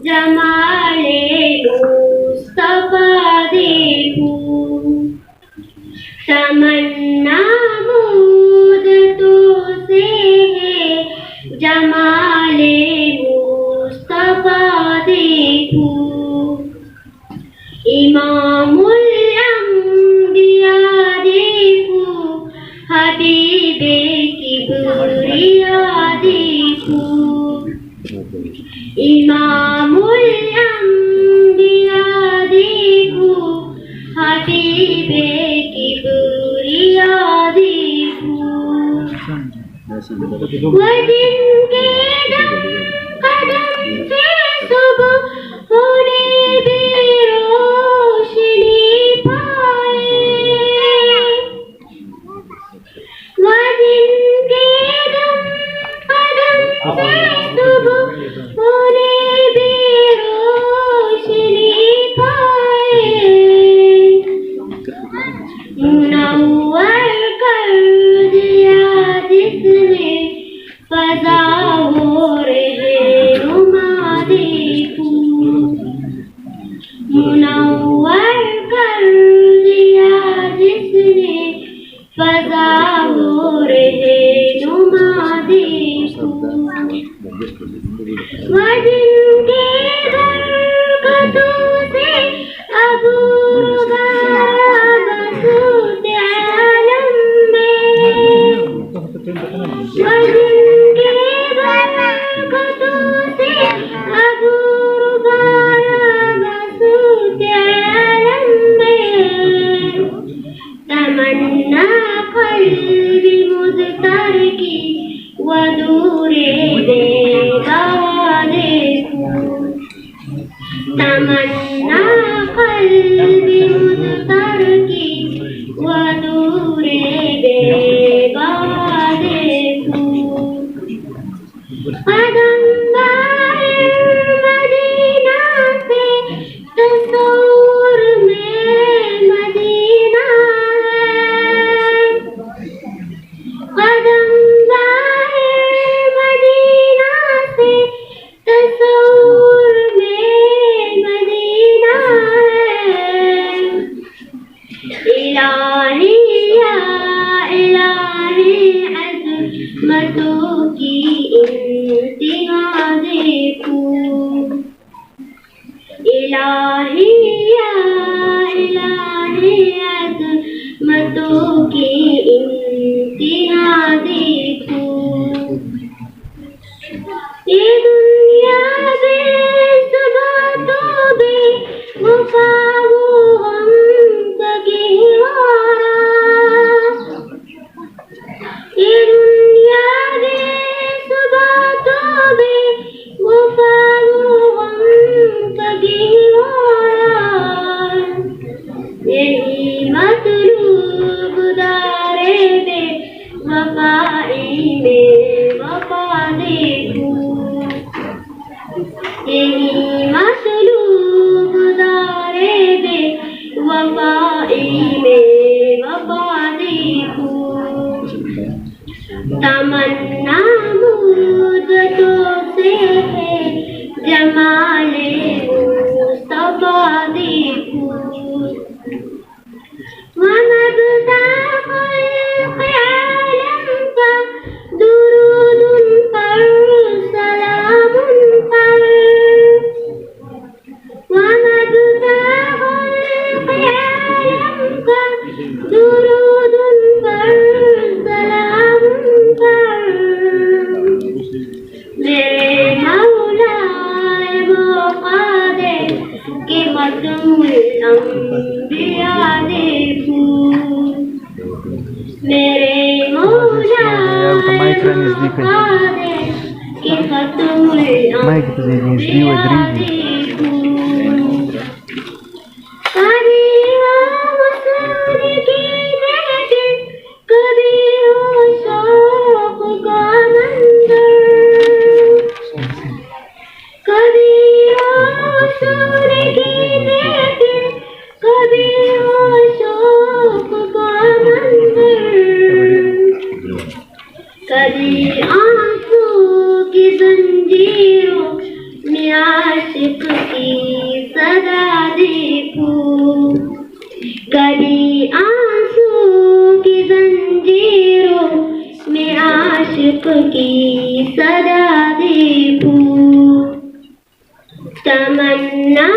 जमाले मुस्तफा देखूं तमन्ना मुद्दतों से है जमाले मुस्तफा देखूं इमामुल अंबिया देखूं हबीबे किबरिया देखूं इमामुल अंबिया देखूं हबीबे किबरिया देखूं वजिनके कदम से सुबह होने भी रोशनी पाए वजिनके कदम से सुबह होने भी रोशनी पाए मुनव्वर कर दिया जिसने फज़ा हो रहे नुमा देखूं मुनव्वर कर दिया जिसने फज़ा हो रहे नुमा देखूं वजिनके बरकतों से अबू बसूत आलम में वजिनके बरकतों से अबू बसूत आलम में तमन्ना क़ल्बी मुज़्तर की वदूरे बेगा देखूं तमन्ना क़ल्बी मुज़्तर की वदूरे बेगा देखूं कदम बाहिर मदीना से तस्वुर में मदीना है कदम बाहिर मदीना से तस्वुर में मदीना है इलाही या इलाही अज़मतों की इंतहा देखूं इलाही या इलाही अज़मतों की इंतहा देखूं ये दुनिया बेसुबातों बेवफा वो हम गहवारा ये दुनिया बेसुबातों बेवफा वो हम गहवारा यही मतलूब दारे बेवफाई में वफा देखूं यही मतलूब दारे बेवफाई में वफा देखूं तमन्ना मुद्दतों से है जमाले मुस्तफा देखूं वमबदा खल्क़ आलम का दुरूद उन पर सलाम उन पर वमबदा खल्क़ आलम का दुरूद उन पर सलाम उन पर मेरे मौला मौका दे कि खत्मुल अंबिया देखूं मेरे मौला मौका दे कि खत्मुल अंबिया देखूं कभी हो वसूल की महफिल कभी हो शौक का मंजर कभी हो वसूल की महफिल कभी हो शौक का मंजर कभी आंसू की जंजीरों में आशिक आशिक की सदा देखूं, कभी आंसू की जंजीरों में आशिक की सदा देखूं, तमन्ना